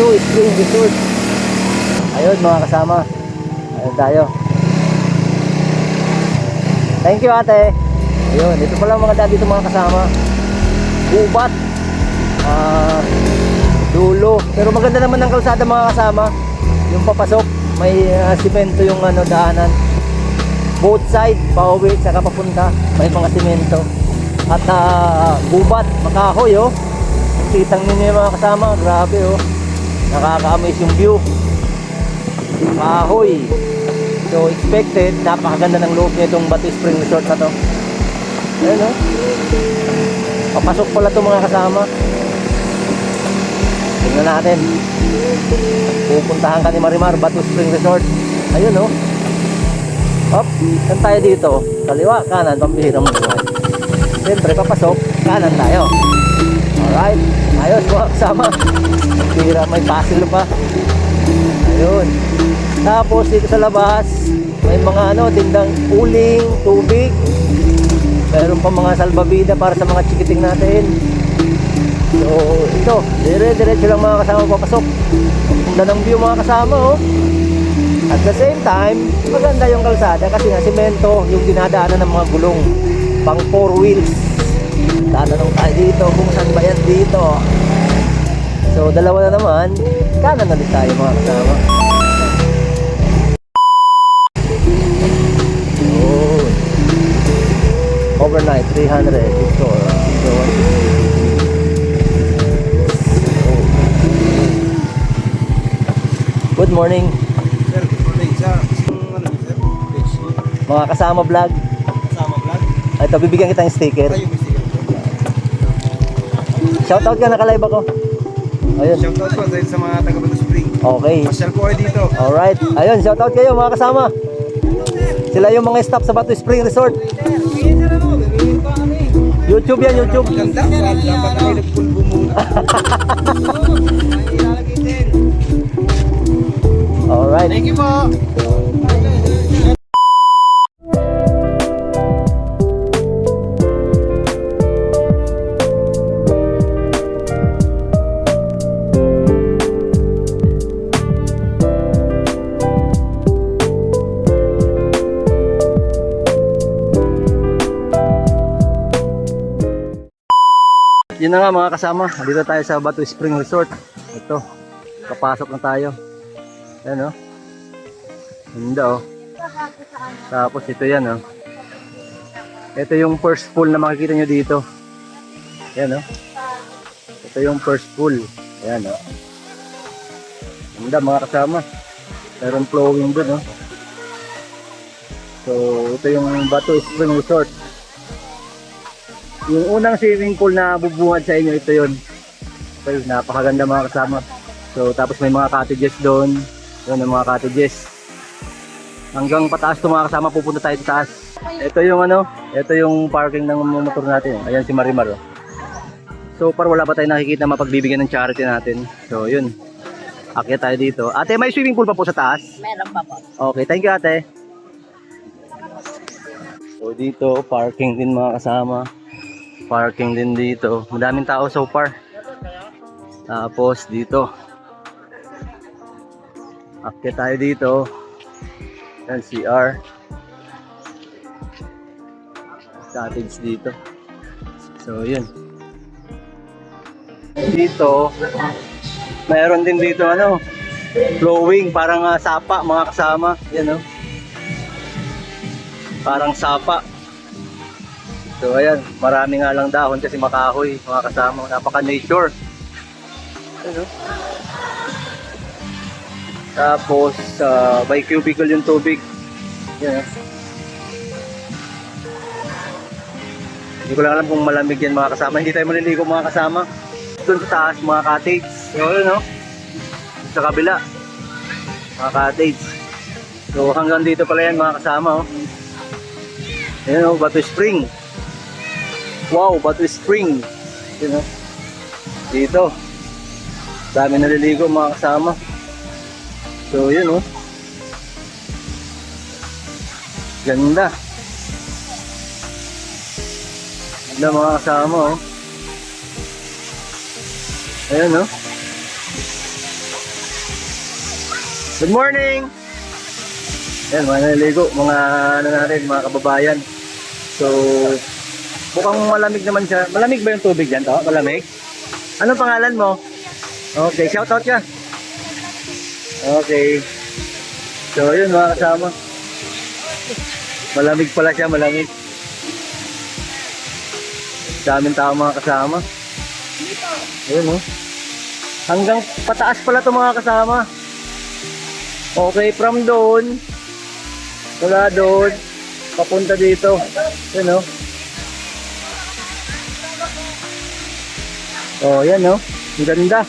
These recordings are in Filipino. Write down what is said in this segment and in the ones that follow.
Batu Spring Resort. Ayun mga kasama. Ayun tayo. Thank you ate. Ayun, dito pala mga dad dito mga kasama. Gubat. Dulo. Pero maganda naman ang kalsada mga kasama. Yung papasok, may simento yung daanan. Both side, pauwi saka papunta, may mga simento. At gubat, makahoy oh. Kitang ninyo yung mga kasama, grabe oh. Nakaka-amaze yung view. Kahoy. So expected, napakaganda ng loob nitong Batu Spring Resort na to. Ayun oh. Papasok pala to mga kasama. Tingnan natin. Pupuntahan ka ni Marimar, Batu Spring Resort. Ayun oh. Hop, saan tayo dito? Kaliwa, kanan, pambihirang buhay. Siyempre, papasok, kanan tayo. Alright, ayos mga kasama. Pambihira, may puzzle pa. Ayun. Tapos dito sa labas, may mga tindang uling, tubig. Meron pa mga salbabida para sa mga chikiting natin. So, ito, dire-diretso lang mga kasama papasok. Ang ganda ng view mga kasama oh. At the same time, maganda yung kalsada kasi nga simento yung dinadaanan ng mga gulong pang 4 wheels. Tatanong tayo dito kung saan ba yan dito. So dalawa na naman, kanan na din tayo mga kasama. Yun. Overnight 300 Victor. So, good morning. Mga kasama vlog. Kasama vlog? Ito, bibigyan kita ng sticker. Ayun, may sticker. Shoutout ka, naka-live ako. Ayun. Shoutout po dahil sa mga taga Batu Spring. Okay. Pasyal po kayo dito. Alright. Ayun, shoutout kayo mga kasama. Sila yung mga staff sa Batu Spring Resort. YouTube yan, YouTube. Ganda. Dapat kayo nagpulbo muna. Alright. Thank you po. Yun na nga mga kasama, dito tayo sa Batu Spring Resort. Ito, kapasok na tayo. Ayan o. Ganda o. Tapos ito yan o. Ito yung first pool na makikita nyo dito. Ayan o. Ito yung first pool. Ayan o. Ganda mga kasama. Meron flowing dun o. So ito yung Batu Spring Resort. Yung unang swimming pool na bubungad sa inyo, ito yun. Okay, napakaganda mga kasama. So tapos may mga cottages doon. Yun ang mga cottages. Hanggang pataas to mga kasama, pupunta tayo sa taas. Ito yung ito yung parking ng motor natin. Ayan si Marimar. Oh. So far wala pa tayong nakikita mapagbibigyan ng charity natin. So yun. Akyat tayo dito. Ate, may swimming pool pa po sa taas? Meron pa po. Okay, thank you ate. So dito, parking din mga kasama. Parking din dito. Madaming tao so far. Tapos dito. Akyat tayo dito. Yan, CR. Cottage dito. So, yun. Dito, mayroon din dito flowing, parang sapa mga kasama. Yan parang sapa. So ayan, marami nga lang dahon kasi makahoy mga kasama, napaka-nature. Ano? Tapos by cubicle yung tubig. Yan. Hindi ko lang alam kung malamig yan mga kasama. Hindi tayo maliligo mga kasama. Doon sa taas mga cottage. So yun sa kabila. Mga cottage. So hanggang dito pala yan mga kasama. Ayan Batu Spring. Wow, Batu Spring. Dito. Dami naliligo mga kasama. So yun ganda. Ganda mga kasama Ayan Good morning! Ayan, mga naliligo, mga ano natin, mga kababayan. So, mukhang malamig naman siya. Malamig ba yung tubig dyan to? Malamig? Anong pangalan mo? Okay, shout out ka. Okay. So, yun mga kasama. Malamig pala siya, malamig. Daming tao mga kasama. Ayun, oh. Hanggang pataas pala ito mga kasama. Okay, from doon, mula doon, papunta dito. Yan, oh. Oh, yan, oh. Ang ganda.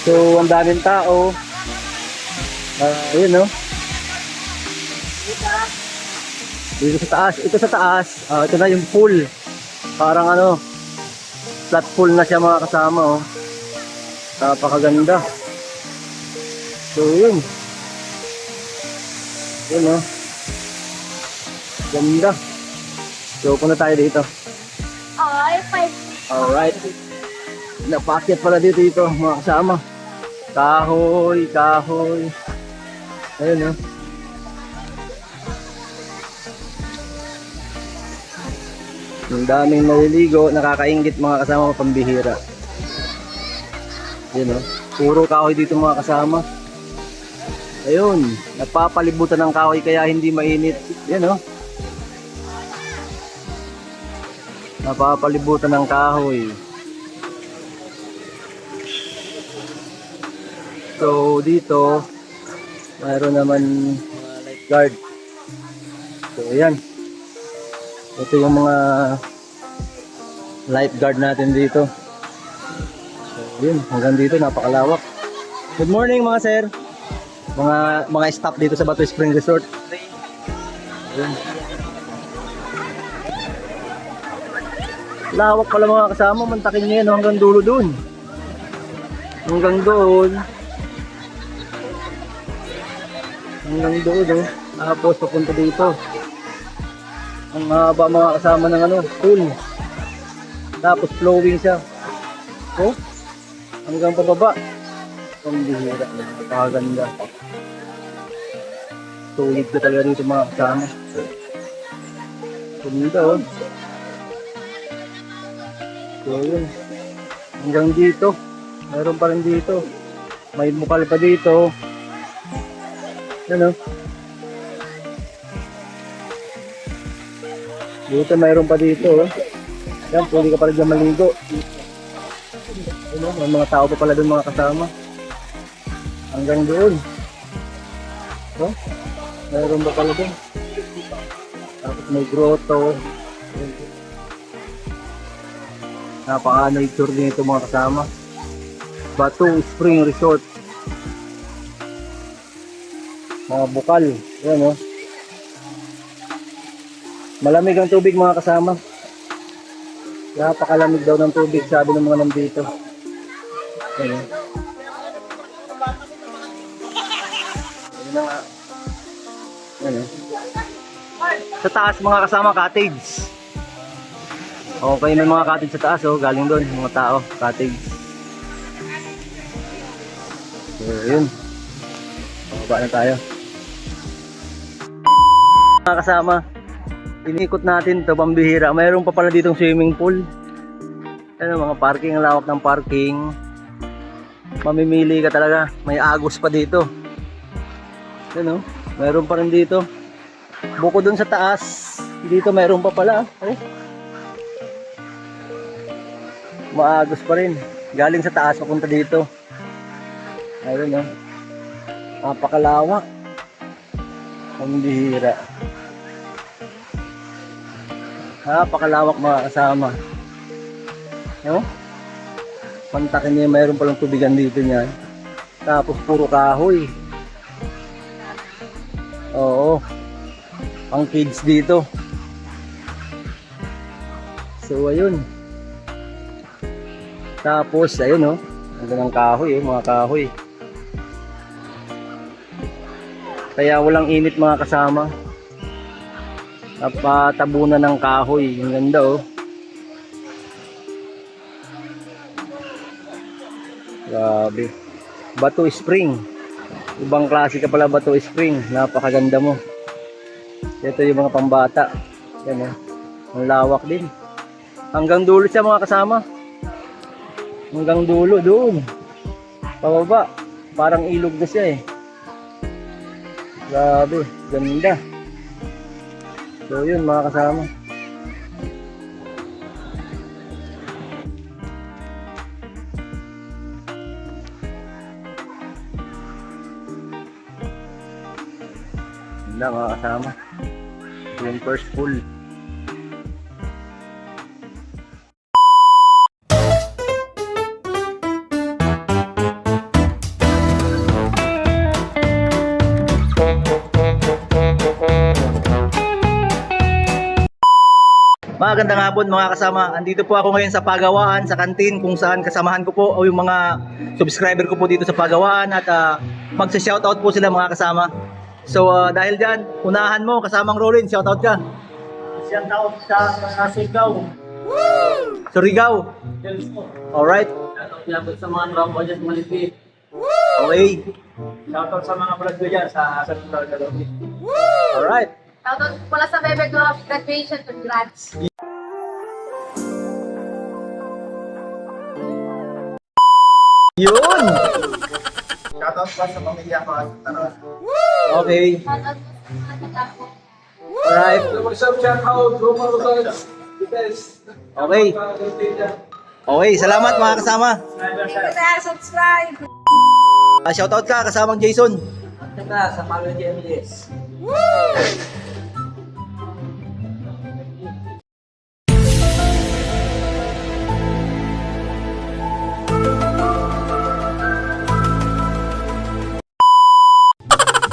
So, ang daming tao. Ayun, oh. Dito sa taas. Ito sa taas. Ito na yung pool. Parang ano, flat pool na siya mga kasama, oh. Napakaganda. So, yun. Yun, oh. Ganda. So, punta tayo dito. Alright. Napakyat pala dito mga kasama. Kahoy, kahoy. Ayun, oh. Yung daming naliligo, nakakaingit mga kasama, pambihira. Ayun, oh. Puro kahoy dito mga kasama. Ayun, napapalibutan ng kahoy kaya hindi mainit. Yan, oh. Napapalibutan ng kahoy. So, dito, mayroon naman mga lifeguard. So, ayan. Ito yung mga lifeguard natin dito. So, yun, hanggang dito, napakalawak. Good morning mga sir. Mga staff dito sa Bato Spring Resort. Ayan. Lawak pala mga kasama, mantakin niya yan hanggang dulo doon. Hanggang doon. Hanggang doon, oh. Tapos papunta dito. Ang haba mga kasama ng ano, pool. Tapos flowing siya. Oh, hanggang pababa. Pambihira, napakaganda. Tulid ko talaga dito mga kasama. Ganda, oh. So yun, hanggang dito. Mayroon pa rin dito. May bukal pa dito. Yan, oh. Dito mayroon pa dito, oh. Yan, pwede ka pa rin dyan maligo. Yan, oh. May mga tao pa pala doon mga kasama. Hanggang doon. Oh, mayroon pa pala doon. Tapos may grotto. Napaka-nature din ito mga kasama. Bato Spring Resort. Mga bukal. Yan, oh. Malamig ang tubig mga kasama. Napakalamig daw ng tubig, sabi ng mga nandito. Yan, oh. Yan na nga. Yan, oh. Sa taas mga kasama, cottage. Okay, may mga cottage sa taas, oh. Galing doon, mga tao, cottage. So, yun. Pababa na tayo. Mga kasama, inikot natin ito, pambihira. Mayroon pa pala ditong swimming pool. Ano, mga parking, ang lawak ng parking. Mamimili ka talaga. May agos pa dito. Ano, mayroon pa rin dito. Bukod dun sa taas, dito mayroon pa pala. Oh. Maagos pa rin. Galing sa taas, papunta dito. Ayun, oh. Napakalawak. Pambihira. Napakalawak mga kasama. No? Pantakin niya, mayroon palang tubigan dito niya. Tapos puro kahoy. Oo. Pang kids dito. So ayun. Tapos ayun, oh. Ang ng kahoy, mga kahoy. Kaya walang init mga kasama. Napatabunan ng kahoy. Ang ganda, oh. Grabe. Bato Spring. Ibang klase ka pala Bato Spring. Napakaganda mo. Ito yung mga pambata. Yan Ang lawak din. Hanggang dulo siya mga kasama. Hanggang dulo doon. Pababa. Parang ilog na siya Grabe. Ganda. So yun mga kasama. Ganda mga kasama. Yung first pool. Magandang hapon mga kasama. Andito po ako ngayon sa Pagawaan, sa kantin kung saan kasamahan ko po o yung mga subscriber ko po dito sa Pagawaan at magsa-shoutout po sila mga kasama. So dahil dyan, unahan mo kasamang Rolin, shoutout ka. Shoutout sa Surigao. Surigao. Alright. Shoutout sa mga tropa dyan sa Malipit. Okay. Shoutout sa mga vlog ko dyan sa Surigao. Alright. Shoutout pala sa bebe ko, graduation, congrats. Yun. Shoutout pa sa pamilya ko at tara. Okay. Shoutout po sa mga taga ko. Alright. Shoutout, Roma Rosales. Okay. Okay, salamat mga kasama. Subscribe! Shoutout ka kasamang Jason. Kita sa pamilya MLS.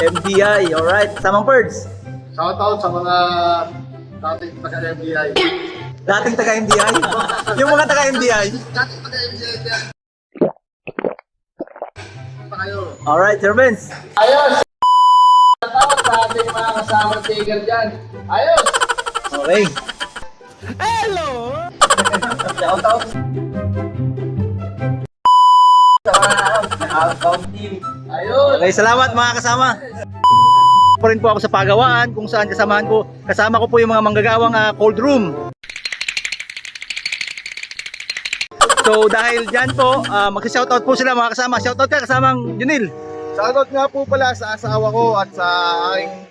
MDI, alright. Kasamang Perds. Shoutout sa mga dating taga-MBI. Dating taga-MDI. Yung mga taga-MDI. Dating taga-MBI yan. Pa kayo. Alright, Sir Vince. Ayos! Shoutout sa ating mga kasama tiger dyan. Ayos! Okay. Shoutout sa mga outbound team. Ayos! Okay, salamat mga kasama. Pa rin po ako sa Pagawaan kung saan kasama ko po yung mga manggagawang cold room. So dahil dyan po, magsa-shoutout po sila mga kasama. Shoutout ka kasamang Junil. Shoutout nga po pala sa asawa ko at sa aking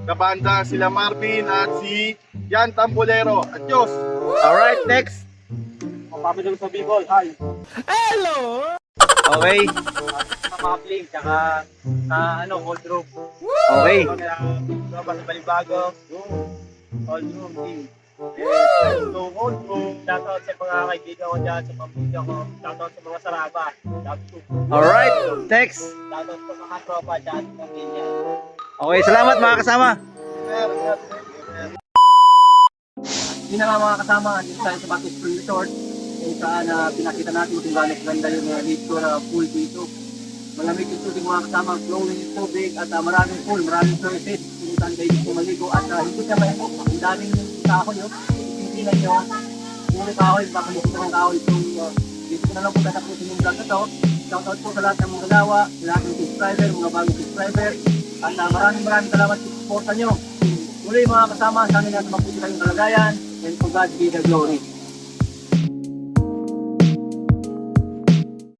kabanda sila Marvin at si Jan Tambolero. At Diyos! Alright, next. Pamilya sa Bicol, hi! Okay. Sa mga fling, tsaka sa cold room. Okay. Sa Balibago, cold room team. Yes, so cold room, shoutout sa mga kaibigan ko dyan, sa pamilya ko, shoutout sa mga saraba, shoutout Alright, next. sa mga tropa dyan, sa pamilya. Okay, salamat mga kasama. Yun na nga mga kasama, dito tayo sa Bato Spring Resort, kung saan pinakita natin kung gaano ganda yung nature pool dito. Malamig yung tubig mga kasama, flowing yung tubig at maraming pool, maraming surface kung saan kayo dito maligo at hindi ka maipok, ang daming kahoy yun, tingnan nyo, puro kahoy, baka dito ng kahoy. So dito ko na lang po tatapusin yung vlog na to. Shoutout po sa lahat ng mga gawa, sa lahat ng subscriber, mga bagong subscriber, at maraming salamat sa suporta nyo. Muli mga kasama, sana natin maputi kayong kalagayan, and to God be the glory.